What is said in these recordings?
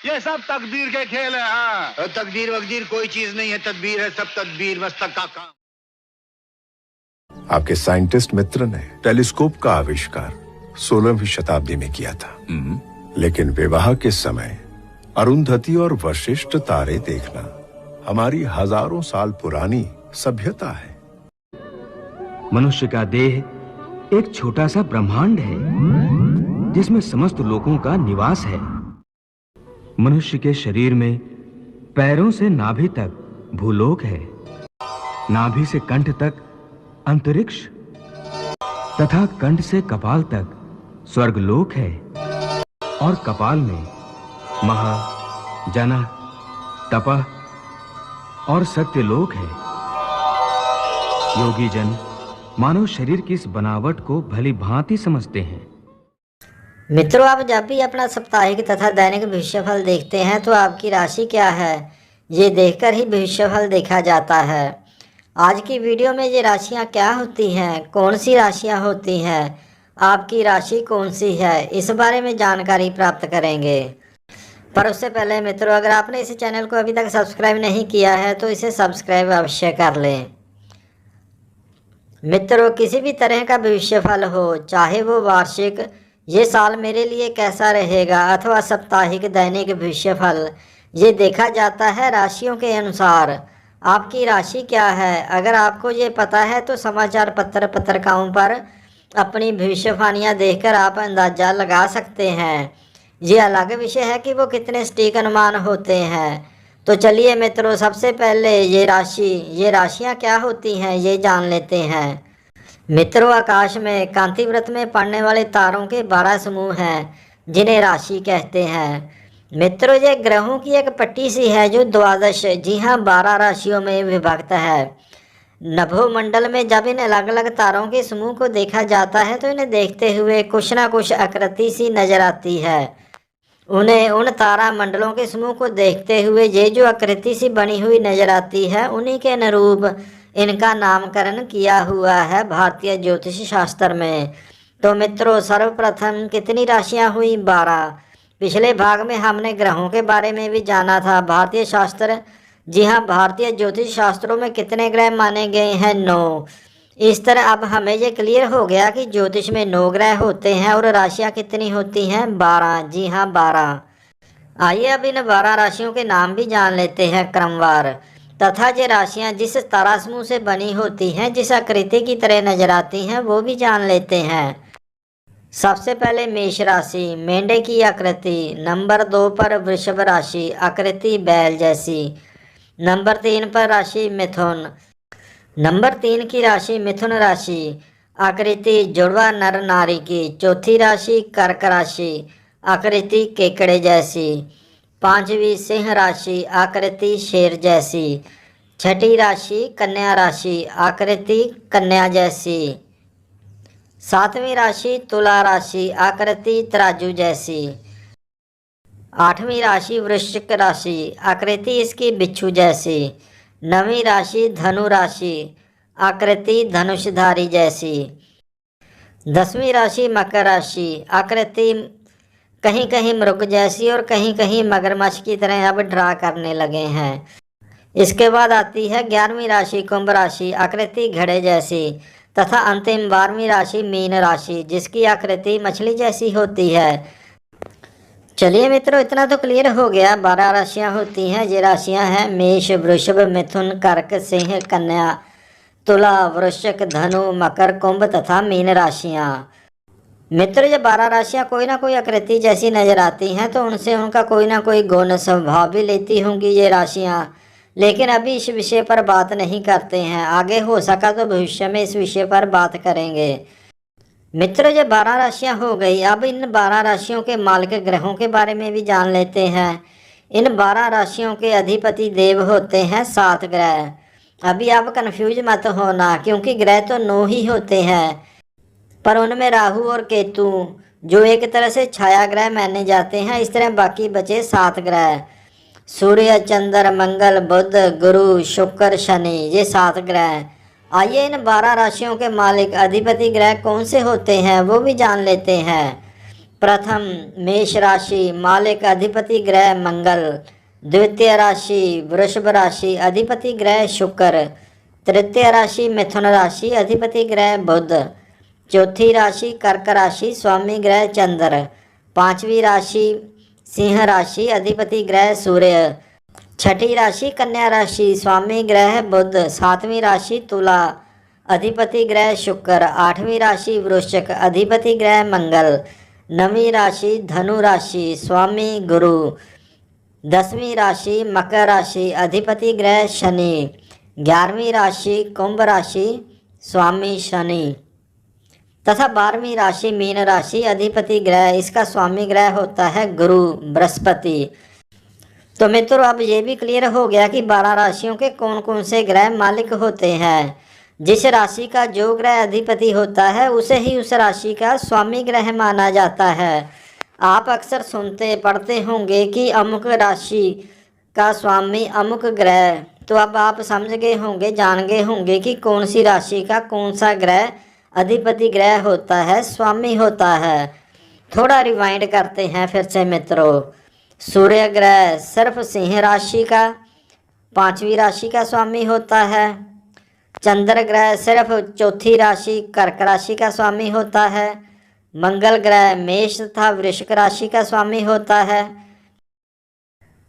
ये सब तकदीर के खेल है। हाँ, तकदीर वकदीर कोई चीज नहीं है, तदबीर है सब, तदबीर मस्तक का काम। आपके साइंटिस्ट मित्र ने टेलीस्कोप का आविष्कार 16वीं शताब्दी में किया था, लेकिन विवाह के समय अरुंधति और वशिष्ठ तारे देखना हमारी हजारों साल पुरानी सभ्यता है। मनुष्य का देह एक छोटा सा ब्रह्मांड है जिसमें समस्त लोकों का निवास है। मनुष्य के शरीर में पैरों से नाभि तक भूलोक है, नाभि से कंठ तक अंतरिक्ष तथा कंठ से कपाल तक स्वर्गलोक है और कपाल में महा, जन, तपः और सत्यलोक है। योगी जन मानव शरीर की इस बनावट को भली भांति समझते हैं। मित्रों, आप जब भी अपना साप्ताहिक तथा दैनिक भविष्यफल देखते हैं तो आपकी राशि क्या है ये देखकर ही भविष्यफल देखा जाता है। आज की वीडियो में ये राशियां क्या होती हैं, कौन सी राशियां होती हैं, आपकी राशि कौन सी है, इस बारे में जानकारी प्राप्त करेंगे। पर उससे पहले मित्रों, अगर आपने इस चैनल को अभी तक सब्सक्राइब नहीं किया है तो इसे सब्सक्राइब अवश्य कर लें। मित्रों, किसी भी तरह का भविष्यफल हो, चाहे वो वार्षिक, ये साल मेरे लिए कैसा रहेगा, अथवा साप्ताहिक दैनिक भविष्यफल, ये देखा जाता है राशियों के अनुसार। आपकी राशि क्या है, अगर आपको ये पता है तो समाचार पत्र पत्रिकाओं पर अपनी भविष्यवाणियाँ देखकर आप अंदाजा लगा सकते हैं। ये अलग विषय है कि वो कितने सटीक अनुमान होते हैं। तो चलिए मित्रों, सबसे पहले ये राशियाँ क्या होती हैं ये जान लेते हैं। मित्रों, आकाश में कांति व्रत में पड़ने वाले तारों के 12 समूह हैं जिन्हें राशि कहते हैं। मित्रों, ये ग्रहों की एक पट्टी सी है जो 12, जी हाँ 12 राशियों में विभक्त है। नभोमंडल में जब इन अलग अलग तारों के समूह को देखा जाता है तो इन्हें देखते हुए कुछ ना कुछ आकृति सी नजर आती है। उन्हें उन तारा मंडलों के समूह को देखते हुए ये जो आकृति सी बनी हुई नजर आती है, उन्हीं के अनुरूप इनका नामकरण किया हुआ है भारतीय ज्योतिष शास्त्र में। तो मित्रों, सर्वप्रथम कितनी राशियां हुई? 12। पिछले भाग में हमने ग्रहों के बारे में भी जाना था। भारतीय शास्त्र, जी हाँ, भारतीय ज्योतिष शास्त्रों में कितने ग्रह माने गए हैं? 9। इस तरह अब हमें ये क्लियर हो गया कि ज्योतिष में 9 ग्रह होते हैं और राशियां कितनी होती हैं? 12। जी हाँ 12। आइए अब इन 12 राशियों के नाम भी जान लेते हैं क्रमवार, तथा ये राशियां जिस तारा समूह से बनी होती हैं, जिस आकृति की तरह नजर आती हैं, वो भी जान लेते हैं। सबसे पहले मेष राशि, मेंढे की आकृति। नंबर 2 पर वृषभ राशि, आकृति बैल जैसी। नंबर 3 पर राशि मिथुन। नंबर 3 की राशि मिथुन राशि, आकृति जुड़वा नर नारी की। चौथी राशि कर्क राशि, आकृति केकड़े जैसी। 5वीं सिंह राशि, आकृति शेर जैसी। 6ठी राशि कन्या राशि, आकृति कन्या जैसी। 7वीं राशि तुला राशि, आकृति तराजू जैसी। 8वीं राशि वृश्चिक राशि, आकृति इसकी बिच्छू जैसी। 9वीं राशि धनु राशि, आकृति धनुषधारी जैसी। 10वीं राशि मकर राशि, आकृति कहीं कहीं मृग जैसी और कहीं कहीं मगरमच्छ की तरह अब ड्रा करने लगे हैं। इसके बाद आती है 11वीं राशि कुंभ राशि, आकृति घड़े जैसी, तथा अंतिम 12वीं राशि मीन राशि, जिसकी आकृति मछली जैसी होती है। चलिए मित्रों, इतना तो क्लियर हो गया। 12 राशियां होती हैं। ये राशियां हैं मेष, वृषभ, मिथुन, कर्क, सिंह, कन्या, तुला, वृश्चिक, धनु, मकर, कुंभ तथा मीन राशियां। मित्रों, ये 12 राशियां कोई ना कोई आकृति जैसी नजर आती हैं, तो उनसे उनका कोई ना कोई गुण स्वभाव भी लेती होंगी ये राशियां। लेकिन अभी इस विषय पर बात नहीं करते हैं, आगे हो सका तो भविष्य में इस विषय पर बात करेंगे। मित्रों, ये 12 राशियां हो गई। अब इन 12 राशियों के मालिक ग्रहों के बारे में भी जान लेते हैं। इन 12 राशियों के अधिपति देव होते हैं 7 ग्रह। अभी आप कंफ्यूज मत होना, क्योंकि ग्रह तो 9 ही होते हैं, पर उनमें राहु और केतु जो एक तरह से छाया ग्रह माने जाते हैं, इस तरह बाकी बचे 7 ग्रह। सूर्य, चंद्र, मंगल, बुध, गुरु, शुक्र, शनि, ये 7 ग्रह। आइए इन 12 राशियों के मालिक अधिपति ग्रह कौन से होते हैं वो भी जान लेते हैं। प्रथम मेष राशि, मालिक अधिपति ग्रह मंगल। द्वितीय राशि वृषभ राशि, अधिपति ग्रह शुक्र। तृतीय राशि मिथुन राशि, अधिपति ग्रह बुध। चौथी राशि कर्क राशि, स्वामी ग्रह चंद्र। पांचवी राशि सिंह राशि, अधिपति ग्रह सूर्य। छठी राशि कन्या राशि, स्वामी ग्रह बुध। सातवीं राशि तुला, अधिपति ग्रह शुक्र। आठवीं राशि वृश्चिक, अधिपति ग्रह मंगल। नवीं राशि धनु राशि, स्वामी गुरु। 10वीं राशि मकर राशि, अधिपति ग्रह शनि। 11वीं राशि कुंभ राशि, स्वामी शनि। तथा 12वीं राशि मीन राशि, अधिपति ग्रह, इसका स्वामी ग्रह होता है गुरु बृहस्पति। तो मित्रों अब ये भी क्लियर हो गया कि 12 राशियों के कौन कौन से ग्रह मालिक होते हैं। जिस राशि का जो ग्रह अधिपति होता है उसे ही उस राशि का स्वामी ग्रह माना जाता है। आप अक्सर सुनते पढ़ते होंगे कि अमुक राशि का स्वामी अमुक ग्रह। तो अब आप समझ गए होंगे, जान गए होंगे कि कौन सी राशि का कौन सा ग्रह अधिपति ग्रह होता है, स्वामी होता है। थोड़ा रिवाइंड करते हैं फिर से मित्रों। सूर्य ग्रह सिर्फ सिंह राशि का 5वीं राशि का स्वामी होता है। चंद्र ग्रह सिर्फ चौथी राशि कर्क राशि का स्वामी होता है। मंगल ग्रह मेष तथा वृश्चिक राशि का स्वामी होता है।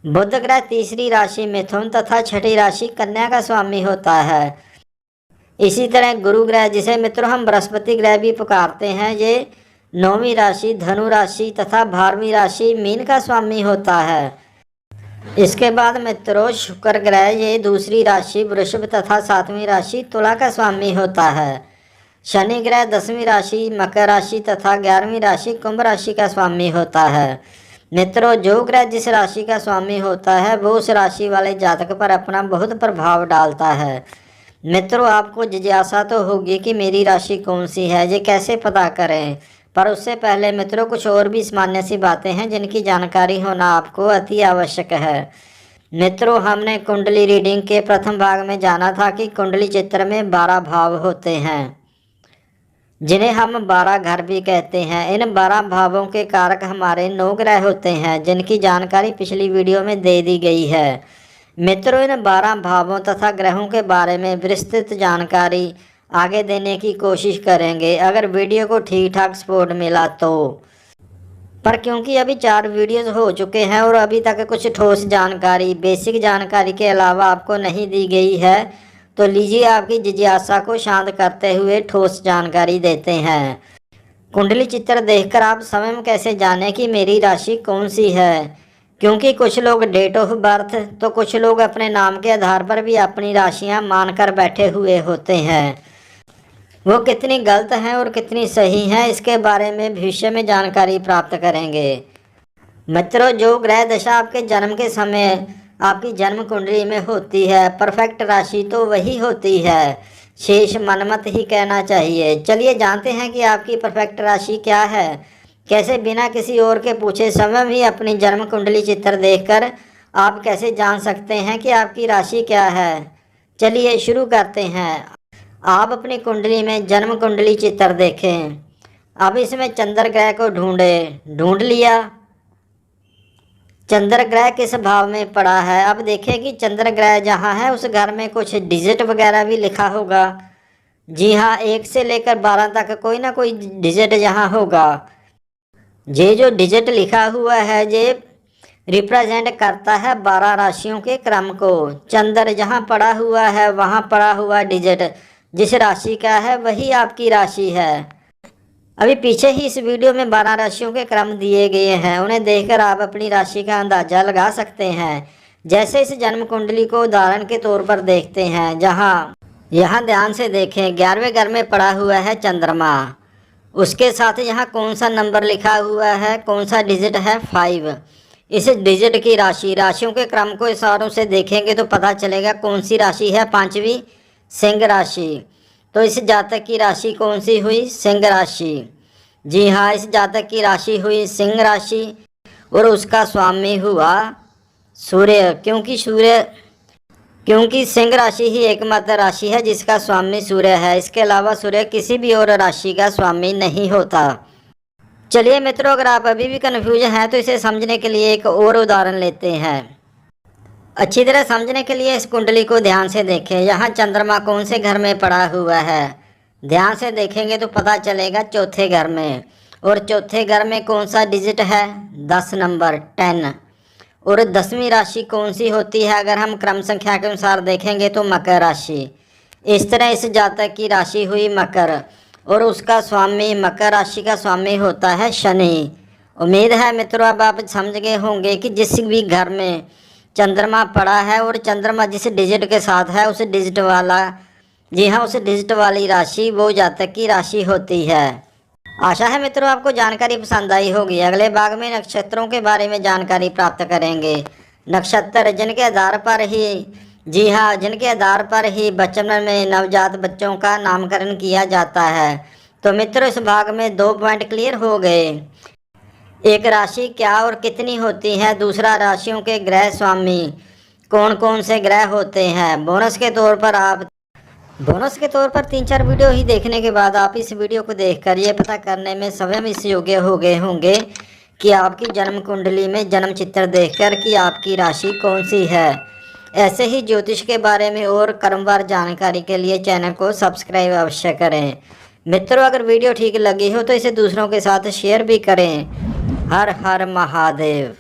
बुध ग्रह तीसरी राशि मिथुन तथा छठी राशि कन्या का स्वामी होता है। इसी तरह गुरु ग्रह, जिसे मित्रों हम बृहस्पति ग्रह भी पुकारते हैं, ये 9वीं राशि धनु राशि तथा 12वीं राशि मीन का स्वामी होता है। इसके बाद मित्रों शुक्र ग्रह, ये दूसरी राशि वृषभ तथा 7वीं राशि तुला का स्वामी होता है। शनि ग्रह 10वीं राशि मकर राशि तथा 11वीं राशि कुंभ राशि का स्वामी होता है। मित्रों जो ग्रह जिस राशि का स्वामी होता है वो उस राशि वाले जातक पर अपना बहुत प्रभाव डालता है। मित्रों आपको जिज्ञासा तो होगी कि मेरी राशि कौन सी है, ये कैसे पता करें। पर उससे पहले मित्रों कुछ और भी सामान्य सी बातें हैं जिनकी जानकारी होना आपको अति आवश्यक है। मित्रों हमने कुंडली रीडिंग के प्रथम भाग में जाना था कि कुंडली चित्र में 12 भाव होते हैं, जिन्हें हम 12 घर भी कहते हैं। इन 12 भावों के कारक हमारे 9 ग्रह होते हैं, जिनकी जानकारी पिछली वीडियो में दे दी गई है। मित्रों इन 12 भावों तथा ग्रहों के बारे में विस्तृत जानकारी आगे देने की कोशिश करेंगे, अगर वीडियो को ठीक ठाक सपोर्ट मिला तो। पर क्योंकि अभी 4 वीडियोस हो चुके हैं और अभी तक कुछ ठोस जानकारी, बेसिक जानकारी के अलावा आपको नहीं दी गई है, तो लीजिए आपकी जिज्ञासा को शांत करते हुए ठोस जानकारी देते हैं। कुंडली चित्र देखकर आप स्वयं कैसे जानें कि मेरी राशि कौन सी है, क्योंकि कुछ लोग डेट ऑफ बर्थ तो कुछ लोग अपने नाम के आधार पर भी अपनी राशियां मानकर बैठे हुए होते हैं। वो कितनी गलत हैं और कितनी सही हैं, इसके बारे में भविष्य में जानकारी प्राप्त करेंगे। मित्रों जो ग्रह दशा आपके जन्म के समय आपकी जन्म कुंडली में होती है, परफेक्ट राशि तो वही होती है, शेष मनमत ही कहना चाहिए। चलिए जानते हैं कि आपकी परफेक्ट राशि क्या है। कैसे बिना किसी और के पूछे स्वयं ही अपनी जन्म कुंडली चित्र देखकर आप कैसे जान सकते हैं कि आपकी राशि क्या है। चलिए शुरू करते हैं। आप अपनी कुंडली में जन्म कुंडली चित्र देखें। अब इसमें चंद्र ग्रह को ढूंढ लिया। चंद्र ग्रह किस भाव में पड़ा है। अब देखें कि चंद्र ग्रह जहाँ है उस घर में कुछ डिजिट वगैरह भी लिखा होगा। जी हाँ, 1 से लेकर 12 तक कोई ना कोई डिजिट यहाँ होगा। ये जो डिजिट लिखा हुआ है ये रिप्रेजेंट करता है 12 राशियों के क्रम को। चंद्र जहाँ पड़ा हुआ है वहाँ पड़ा हुआ डिजिट जिस राशि का है वही आपकी राशि है। अभी पीछे ही इस वीडियो में 12 राशियों के क्रम दिए गए हैं, उन्हें देखकर आप अपनी राशि का अंदाजा लगा सकते हैं। जैसे इस जन्म कुंडली को उदाहरण के तौर पर देखते हैं, जहाँ यहाँ ध्यान से देखें 11वें घर में पड़ा हुआ है चंद्रमा। उसके साथ यहाँ कौन सा नंबर लिखा हुआ है, कौन सा डिजिट है, 5। इस डिजिट की राशियों के क्रम को इशारों से देखेंगे तो पता चलेगा कौन सी राशि है, 5वीं सिंह राशि। तो इस जातक की राशि कौन सी हुई, सिंह राशि। जी हाँ, इस जातक की राशि हुई सिंह राशि और उसका स्वामी हुआ सूर्य, क्योंकि सिंह राशि ही एकमात्र राशि है जिसका स्वामी सूर्य है। इसके अलावा सूर्य किसी भी और राशि का स्वामी नहीं होता। चलिए मित्रों, अगर आप अभी भी कन्फ्यूज हैं तो इसे समझने के लिए एक और उदाहरण लेते हैं। अच्छी तरह समझने के लिए इस कुंडली को ध्यान से देखें। यहाँ चंद्रमा कौन से घर में पड़ा हुआ है? ध्यान से देखेंगे तो पता चलेगा चौथे घर में। और चौथे घर में कौन सा डिजिट है? 10 नंबर 10। और 10वीं राशि कौन सी होती है? अगर हम क्रम संख्या के अनुसार देखेंगे तो मकर राशि। इस तरह इस जातक की राशि हुई मकर और उसका स्वामी, मकर राशि का स्वामी होता है शनि। उम्मीद है मित्रों अब आप समझ गए होंगे कि जिस भी घर में चंद्रमा पड़ा है और चंद्रमा जिस डिजिट के साथ है उस डिजिट वाला, जी हाँ, उस डिजिट वाली राशि वो जातक की राशि होती है। आशा है मित्रों आपको जानकारी पसंद आई होगी। अगले भाग में नक्षत्रों के बारे में जानकारी प्राप्त करेंगे। नक्षत्र जिनके आधार पर ही, जी हाँ, जिनके आधार पर ही बचपन में नवजात बच्चों का नामकरण किया जाता है। तो मित्रों इस भाग में 2 पॉइंट क्लियर हो गए। एक, राशि क्या और कितनी होती है। दूसरा, राशियों के ग्रह स्वामी कौन कौन से ग्रह होते हैं। बोनस के तौर पर 3-4 वीडियो ही देखने के बाद आप इस वीडियो को देखकर ये पता करने में स्वयं इस योग्य हो गए होंगे कि आपकी जन्म कुंडली में जन्म चित्र देखकर कि आपकी राशि कौन सी है। ऐसे ही ज्योतिष के बारे में और क्रमवार जानकारी के लिए चैनल को सब्सक्राइब अवश्य करें। मित्रों अगर वीडियो ठीक लगी हो तो इसे दूसरों के साथ शेयर भी करें। हर हर महादेव।